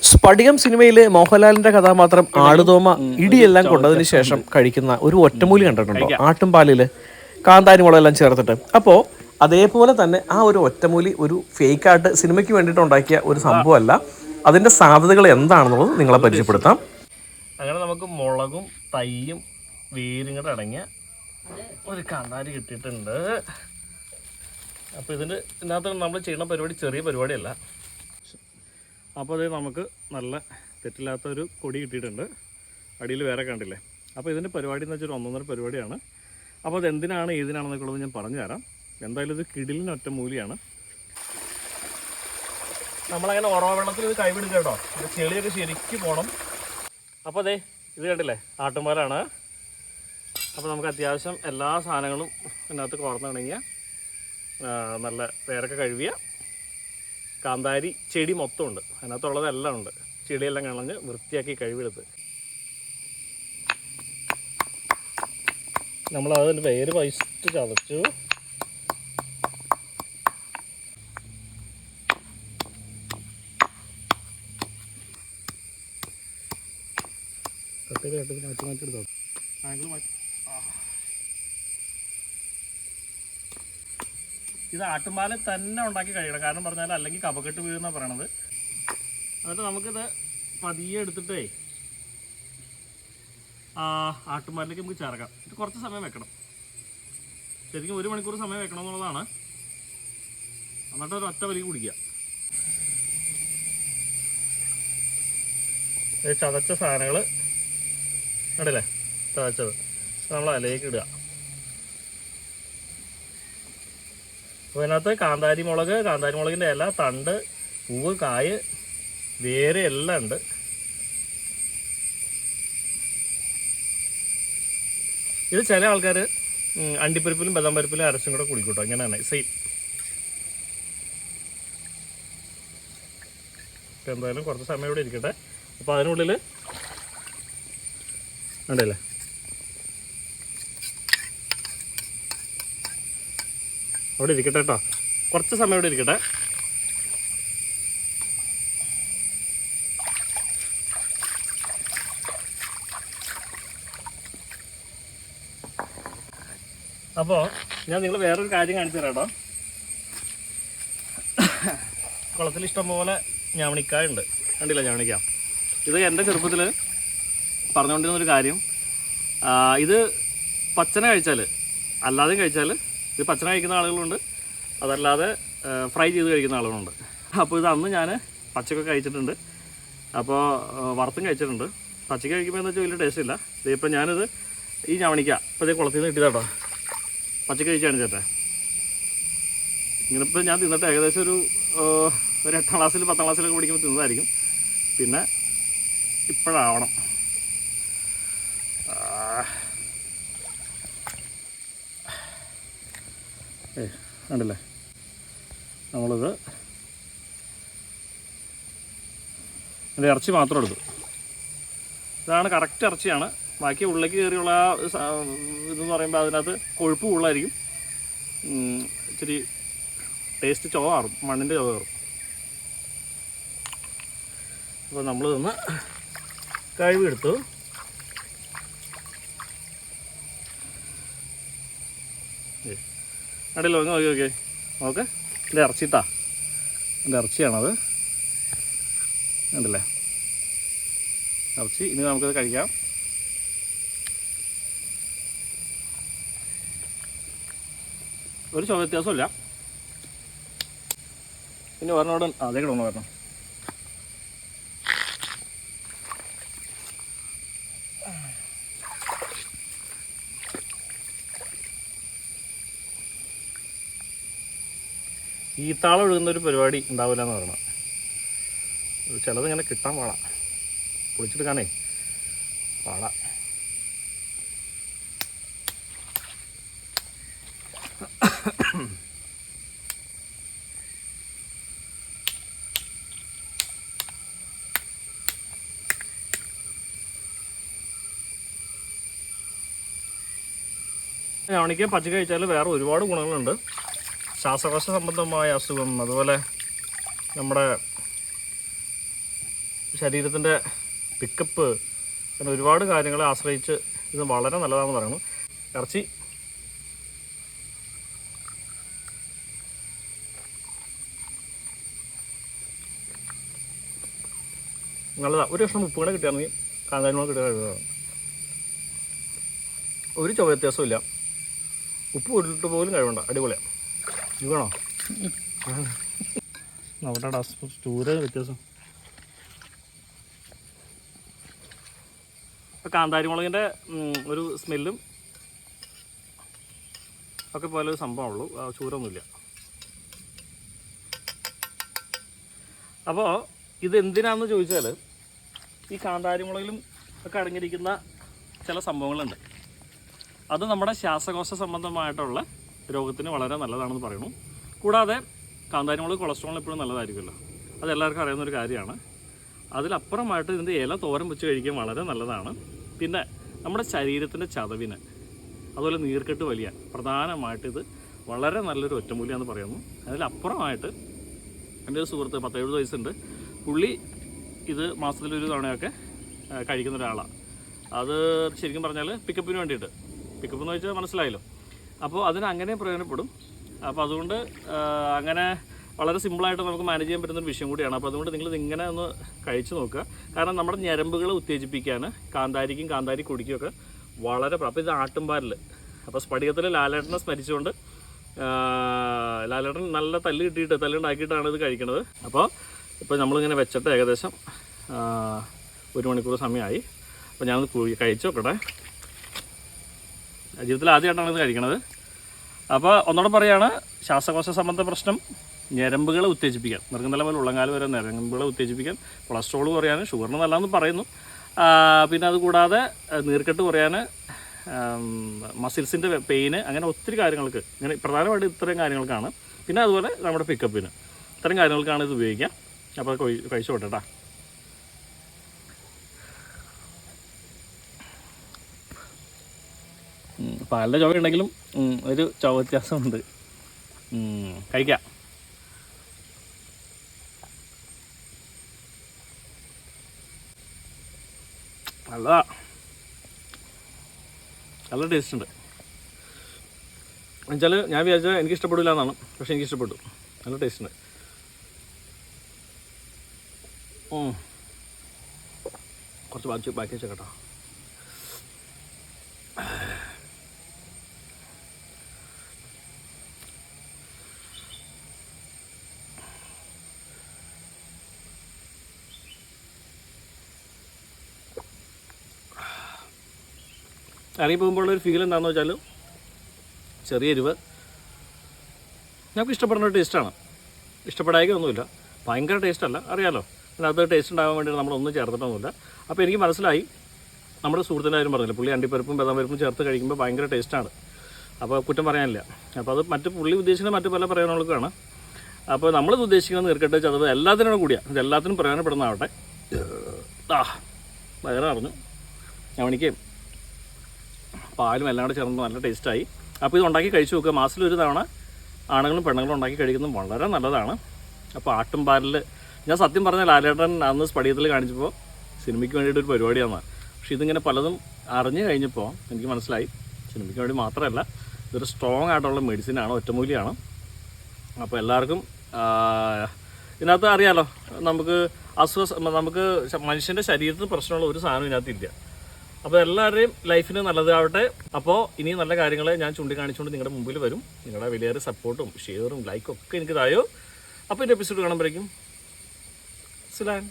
സ്പടികം സിനിമയിൽ മോഹൻലാലിന്റെ കഥാപാത്രം ആടുതോമ ഇടിയെല്ലാം കൊണ്ടതിന് ശേഷം കഴിക്കുന്ന ഒരു ഒറ്റമൂലി കണ്ടിട്ടുണ്ടോ? ആട്ടുംപാലിൽ കാന്താരി മുളകെല്ലാം ചേർത്തിട്ട്. അപ്പോൾ അതേപോലെ തന്നെ ആ ഒരു ഒറ്റമൂലി ഒരു ഫേക്കായിട്ട് സിനിമയ്ക്ക് വേണ്ടിയിട്ട് ഉണ്ടാക്കിയ ഒരു സംഭവമല്ല. അതിൻ്റെ സാധ്യതകൾ എന്താണെന്നുള്ളത് നിങ്ങളെ പരിചയപ്പെടുത്താം. അങ്ങനെ നമുക്ക് മുളകും തൈയും വേരും കൂടെ അടങ്ങിയ ഒരു കാന്താരി കിട്ടിയിട്ടുണ്ട്. അപ്പോൾ ഇതിനകത്ത് നമ്മൾ ചെയ്യുന്ന പരിപാടി ചെറിയ പരിപാടിയല്ല. അപ്പോൾ അത് നമുക്ക് നല്ല തെറ്റില്ലാത്തൊരു കൊടി കിട്ടിയിട്ടുണ്ട്. അടിയിൽ വേറെ കണ്ടില്ലേ. അപ്പോൾ ഇതിൻ്റെ പരിപാടി എന്ന് വെച്ചാൽ ഒന്നൊന്നര പരിപാടിയാണ്. അപ്പോൾ അത് എന്തിനാണ് ഏതിനാണെന്നൊക്കെ ഉള്ളത് ഞാൻ പറഞ്ഞു തരാം. എന്തായാലും ഇത് കിടിലിന് ഒറ്റ മൂലിയാണ്. നമ്മളങ്ങനെ ഉറവ വെള്ളത്തിൽ ഇത് കൈവിടുക കേട്ടോ. ഇത് ചെളിയൊക്കെ ശരിക്കും പോകണം. അപ്പോൾ അതെ ഇത് കണ്ടില്ലേ ആട്ടുംപാലാണ്. അപ്പോൾ നമുക്ക് അത്യാവശ്യം എല്ലാ സാധനങ്ങളും ഇതിനകത്ത് കുറഞ്ഞുണ്ടെങ്കിൽ നല്ല വേരൊക്കെ കഴുകിയ കാന്താരി ചെടി മൊത്തം ഉണ്ട്. അതിനകത്തുള്ളതെല്ലാം ഉണ്ട്. ചെടിയെല്ലാം കളഞ്ഞ് വൃത്തിയാക്കി കഴുകിയെടുത്ത് നമ്മളതിൻ്റെ വേര് പൈസ്റ്റ് ചതച്ചു. കട്ടിൽ മാറ്റി എടുത്തോ. ആംഗിൾ മാറ്റി. ഇത് ആട്ടുംപാലിൽ തന്നെ ഉണ്ടാക്കി കഴിയണം. കാരണം പറഞ്ഞാൽ അല്ലെങ്കിൽ കഫക്കെട്ട് വീഴുന്ന പറയണത്. എന്നിട്ട് നമുക്കിത് പതിയെ എടുത്തിട്ടേ ആട്ടുംപാലിലേക്ക് നമുക്ക് ചേർക്കാം. ഇത് കുറച്ച് സമയം വെക്കണം. ശരിക്കും 1 മണിക്കൂർ സമയം വെക്കണം എന്നുള്ളതാണ്. എന്നിട്ട് ഒരു ഒറ്റ വലി കുടിക്കുക. ചതച്ച സാധനങ്ങൾ കണ്ടില്ലേ, ചതച്ചത് നമ്മൾ അതിലേക്ക് ഇടുക. അപ്പോൾ ഇതിനകത്ത് കാന്താരി മുളകിൻ്റെ ഇല, തണ്ട്, പൂവ്, കായ്, വേര് എല്ലാം ഉണ്ട്. ഇത് ചില ആൾക്കാർ അണ്ടിപ്പരിപ്പിലും ബദാം പരിപ്പിലും അരച്ചും കൂടെ കുടിക്കൂട്ടോ. ഇങ്ങനെ തന്നെ സെയിം. എന്തായാലും കുറച്ച് സമയം ഇവിടെ ഇരിക്കട്ടെ. അപ്പോൾ അതിനുള്ളിൽ ഉണ്ടല്ലേ അവിടെ ഇരിക്കട്ടെ കേട്ടോ. കുറച്ച് സമയം ഇവിടെ ഇരിക്കട്ടെ. അപ്പോൾ ഞാൻ നിങ്ങൾ വേറൊരു കാര്യം കാണിച്ചു തരാം കേട്ടോ. കുളത്തിൽ ഇഷ്ടംപോലെ ഞാവണിക്കായ ഉണ്ട്. കണ്ടില്ല ഞാവണിക്ക. ഇത് എൻ്റെ ചെറുപ്പത്തിൽ പറഞ്ഞുകൊണ്ടിരുന്നൊരു കാര്യം. ഇത് പച്ചന കഴിച്ചാൽ അല്ലാതെയും കഴിച്ചാൽ, ഇത് പച്ചന കഴിക്കുന്ന ആളുകളുണ്ട്, അതല്ലാതെ ഫ്രൈ ചെയ്ത് കഴിക്കുന്ന ആളുകളുണ്ട്. അപ്പോൾ ഇത് അന്ന് ഞാൻ പച്ചക്കൊക്കെ കഴിച്ചിട്ടുണ്ട്. അപ്പോൾ വറുത്തും കഴിച്ചിട്ടുണ്ട്. പച്ചക്ക് കഴിക്കുമ്പോൾ എന്ന് വെച്ചാൽ വലിയ ടേസ്റ്റ് ഇല്ല. ഇതിപ്പോൾ ഞാനിത് ഈ ഞാവണിക്ക ഇപ്പോൾ ഇതേ കുളത്തിൽ നിന്ന് കിട്ടിയതാട്ടോ. പച്ചക്ക് കഴിച്ചാണ് ചേട്ടാ. ഇങ്ങനിപ്പോൾ ഞാൻ തിന്നിട്ട് ഏകദേശം ഒരു 8ാം ക്ലാസ്സിൽ 10ാം ക്ലാസ്സിലൊക്കെ പഠിക്കുമ്പോൾ തിന്നതായിരിക്കും. പിന്നെ ഇപ്പോഴാവണം. കണ്ടില്ലേ, നമ്മളിത് അതിൻ്റെ ഇറച്ചി മാത്രം എടുത്തു. ഇതാണ് കറക്റ്റ് ഇറച്ചിയാണ്. ബാക്കി ഉള്ളിലേക്ക് കയറിയുള്ള ഇതെന്ന് പറയുമ്പോൾ അതിനകത്ത് കൊഴുപ്പ് കൂടുതലായിരിക്കും. ഇച്ചിരി ടേസ്റ്റ് ചുവ മാറും, മണ്ണിൻ്റെ ചുവ കയറും. അപ്പോൾ നമ്മൾ ഇതൊന്ന് കഴുകിയെടുത്തു. കണ്ടല്ലോ, ഒന്ന് നോക്കി ഓക്കെ. എൻ്റെ ഇറച്ചിട്ടാ, എൻ്റെ ഇറച്ചിയാണത്. കണ്ടില്ലേ ഇറച്ചി. ഇനി നമുക്കത് കഴിക്കാം. ഒരു ചുവ വ്യത്യാസമില്ല. പിന്നെ പറഞ്ഞോട് അതേ കിടന്നു വരണം. ഈത്താളം ഒഴുകുന്നൊരു പരിപാടി ഉണ്ടാവില്ല എന്ന് പറയണം. ചിലതിങ്ങനെ കിട്ടാൻ പാടാം, പൊളിച്ചെടുക്കാനേ പാടാം. ഞാവണിക്ക പച്ചക്ക കഴിച്ചാൽ വേറെ ഒരുപാട് ഗുണങ്ങളുണ്ട്. ശ്വാസകോശ സംബന്ധമായ അസുഖം, അതുപോലെ നമ്മുടെ ശരീരത്തിൻ്റെ പിക്കപ്പ് അങ്ങനെ ഒരുപാട് കാര്യങ്ങളെ ആശ്രയിച്ച് ഇത് വളരെ നല്ലതാണെന്ന് പറയുന്നു. ഇറച്ചി നല്ലതാണ്. ഒരു കഷ്ണം ഉപ്പ് കൂടെ കിട്ടുകയാണെങ്കിൽ കാന്താരിമുളക് കിട്ടുക കഴിയുന്നതാണ്. ഒരു ചുവ വ്യത്യാസമില്ല. ഉപ്പ് ഇട്ടിട്ട് പോലും കഴിവണ്ട. അടിപൊളിയാണ്. ഇത് വേണോ നോക്കട്ടെ ചൂര വ്യത്യാസം. ഇപ്പം കാന്താരിമുളകിൻ്റെ ഒരു സ്മെല്ലും ഒക്കെ പോലെ ഒരു സംഭവമുള്ളൂ, ചൂരൊന്നുമില്ല. അപ്പോൾ ഇത് എന്തിനാണെന്ന് ചോദിച്ചാൽ ഈ കാന്താരിമുളകിലും ഒക്കെ അടങ്ങിയിരിക്കുന്ന ചില സംഭവങ്ങളുണ്ട്. അത് നമ്മുടെ ശ്വാസകോശ സംബന്ധമായിട്ടുള്ള രോഗത്തിന് വളരെ നല്ലതാണെന്ന് പറയുന്നു. കൂടാതെ കാന്താരിമുളക് കൊളസ്ട്രോളിന് എപ്പോഴും നല്ലതായിരിക്കുമല്ലോ, അതെല്ലാവർക്കും അറിയുന്നൊരു കാര്യമാണ്. അതിലപ്പുറമായിട്ട് ഇതിൻ്റെ ഇല തോരൻ വെച്ച് കഴിക്കാൻ വളരെ നല്ലതാണ്. പിന്നെ നമ്മുടെ ശരീരത്തിൻ്റെ ചതവിന് അതുപോലെ നീർക്കെട്ട് വലിയ പ്രധാനമായിട്ട് ഇത് വളരെ നല്ലൊരു ഒറ്റമൂലിയാന്ന് പറയുന്നു. അതിലപ്പുറമായിട്ട് എൻ്റെ ഒരു സുഹൃത്ത് 17 വയസ്സുണ്ട്. പുള്ളി ഇത് മാസത്തിലൊരു തവണയൊക്കെ കഴിക്കുന്ന ഒരാളാണ്. അത് ശരിക്കും പറഞ്ഞാൽ പിക്കപ്പിന് വേണ്ടിയിട്ട്, പിക്കപ്പ് എന്ന് വെച്ചാൽ മനസ്സിലായല്ലോ. അപ്പോൾ അതിന് അങ്ങനെ പ്രയോജനപ്പെടും. അപ്പോൾ അതുകൊണ്ട് അങ്ങനെ വളരെ സിമ്പിളായിട്ട് നമുക്ക് മാനേജ് ചെയ്യാൻ പറ്റുന്നൊരു വിഷയം കൂടിയാണ്. അപ്പോൾ അതുകൊണ്ട് നിങ്ങൾ ഇങ്ങനെ ഒന്ന് കഴിച്ച് നോക്കുക. കാരണം നമ്മുടെ ഞരമ്പുകളെ ഉത്തേജിപ്പിക്കാൻ കാന്താരിക്കും കാന്താരി പൊടിക്കുമൊക്കെ വളരെ അപ്പോൾ ഇത് ആട്ടുംപാലിൽ. അപ്പോൾ സ്ഫടികത്തിൽ ലാലേട്ടനെ സ്മരിച്ചുകൊണ്ട് ലാലേട്ടൻ നല്ല തല്ലുണ്ടാക്കിയിട്ടാണ് ഇത് കഴിക്കുന്നത്. ഇപ്പോൾ നമ്മളിങ്ങനെ വെച്ചിട്ട് ഏകദേശം 1 മണിക്കൂർ സമയമായി. അപ്പോൾ ഞാനൊന്ന് കഴിച്ച് നോക്കട്ടെ. ജീവിതത്തിൽ ആദ്യമായിട്ടാണ് ഇത് കഴിക്കണത്. അപ്പോൾ ഒന്നുകൂടെ പറയുകയാണ്, ശ്വാസകോശ സംബന്ധ പ്രശ്നം, ഞരമ്പുകളെ ഉത്തേജിപ്പിക്കാൻ, നെറുകന്തല പോലെ ഉള്ളങ്കാല് വരെ ഞരമ്പുകളെ ഉത്തേജിപ്പിക്കാൻ, കൊളസ്ട്രോൾ കുറയാൻ, ഷുഗറിന് നല്ലതെന്ന് പറയുന്നു. പിന്നെ അതുകൂടാതെ നീർക്കെട്ട് കുറയാൻ, മസിൽസിൻ്റെ പെയിന്, അങ്ങനെ ഒത്തിരി കാര്യങ്ങൾക്ക്, ഇങ്ങനെ പ്രധാനമായിട്ട് ഇത്രയും കാര്യങ്ങൾക്കാണ്. പിന്നെ അതുപോലെ നമ്മുടെ പിക്കപ്പിന് ഇത്രയും കാര്യങ്ങൾക്കാണ് ഇത് ഉപയോഗിക്കുക. അപ്പോൾ കഴിച്ചു കൊട്ടേട്ടാ. പാലിൻ്റെ ചുവ ഉണ്ടെങ്കിലും ഒരു ചുവ വ്യത്യാസമുണ്ട്. കഴിക്കാം. നല്ലതാ, നല്ല ടേസ്റ്റ് ഉണ്ട്. എന്നുവെച്ചാൽ ഞാൻ വിചാരിച്ചാൽ എനിക്ക് ഇഷ്ടപ്പെടില്ല എന്നാണ്, പക്ഷെ എനിക്ക് ഇഷ്ടപ്പെട്ടു. നല്ല ടേസ്റ്റ് ഉണ്ട്. കുറച്ച് ബാക്കി വെച്ചാൽ കേട്ടോ. ഇറങ്ങി പോകുമ്പോഴുള്ളൊരു ഫീൽ എന്താണെന്ന് വെച്ചാൽ ചെറിയ എരിവ്, ഞങ്ങൾക്ക് ഇഷ്ടപ്പെടുന്ന ഒരു ടേസ്റ്റാണ്. ഇഷ്ടപ്പെടാതെ ഒന്നുമില്ല, ഭയങ്കര ടേസ്റ്റല്ല, അറിയാമല്ലോ. അതിനകത്ത് ടേസ്റ്റ് ഉണ്ടാകാൻ വേണ്ടിയിട്ട് നമ്മളൊന്നും ചേർത്തിട്ടൊന്നുമില്ല. അപ്പോൾ എനിക്ക് മനസ്സിലായി, നമ്മുടെ സുഹൃത്തിൻ്റെ കാര്യം പറഞ്ഞില്ല, പുള്ളി അണ്ടിപ്പരിപ്പും ബദാം പരിപ്പും ചേർത്ത് കഴിക്കുമ്പോൾ ഭയങ്കര ടേസ്റ്റാണ്. അപ്പോൾ കുറ്റം പറയാനില്ല. അപ്പോൾ അത് പുള്ളി ഉദ്ദേശിക്കുന്ന മറ്റു പല പ്രയോജനങ്ങൾക്കാണ്. അപ്പോൾ നമ്മളിത് ഉദ്ദേശിക്കുന്നത് നീർക്കെട്ട്, ചതവ് എല്ലാത്തിനും കൂടിയാണ്. ഇതെല്ലാത്തിനും പ്രയോജനപ്പെടുന്നതാവട്ടെ. വയറ് അറിഞ്ഞു, ഞവണിക്കയും പാലും എല്ലാം കൂടെ ചേർന്ന് നല്ല ടേസ്റ്റായി. അപ്പോൾ ഇത് ഉണ്ടാക്കി കഴിച്ച് നോക്കുക. മാസത്തിലൊരു തവണ ആണുങ്ങളും പെണ്ണുങ്ങളും ഉണ്ടാക്കി കഴിക്കുന്നത് വളരെ നല്ലതാണ്. അപ്പോൾ ആട്ടുംപാലിൽ ഞാൻ സത്യം പറഞ്ഞ ലാലേട്ടൻ അന്ന് സ്ഫടികത്തിൽ കാണിച്ചപ്പോൾ സിനിമയ്ക്ക് വേണ്ടിയിട്ടൊരു പരിപാടിയാണ്. പക്ഷേ ഇതിങ്ങനെ പലതും അറിഞ്ഞു കഴിഞ്ഞപ്പോൾ എനിക്ക് മനസ്സിലായി, സിനിമയ്ക്ക് വേണ്ടി മാത്രമല്ല, ഇതൊരു സ്ട്രോങ് ആയിട്ടുള്ള മെഡിസിനാണ്, ഒറ്റമൂലിയാണ്. അപ്പോൾ എല്ലാവർക്കും ഇതിനകത്ത് അറിയാമല്ലോ, നമുക്ക് മനുഷ്യൻ്റെ ശരീരത്തിന് പ്രശ്നമുള്ള ഒരു സാധനം ഇതിനകത്തില്ല. അപ്പോൾ എല്ലാവരുടെയും ലൈഫിന് നല്ലതാവട്ടെ. അപ്പോൾ ഇനിയും നല്ല കാര്യങ്ങൾ ഞാൻ ചൂണ്ടിക്കാണിച്ചുകൊണ്ട് നിങ്ങളുടെ മുമ്പിൽ വരും. നിങ്ങളുടെ വലിയൊരു സപ്പോർട്ടും ഷെയറും ലൈക്കും ഒക്കെ എനിക്ക് തായോ. അപ്പോൾ ഇതിൻ്റെ എപ്പിസോഡ് കാണുമ്പോഴേക്കും സിലാൻ.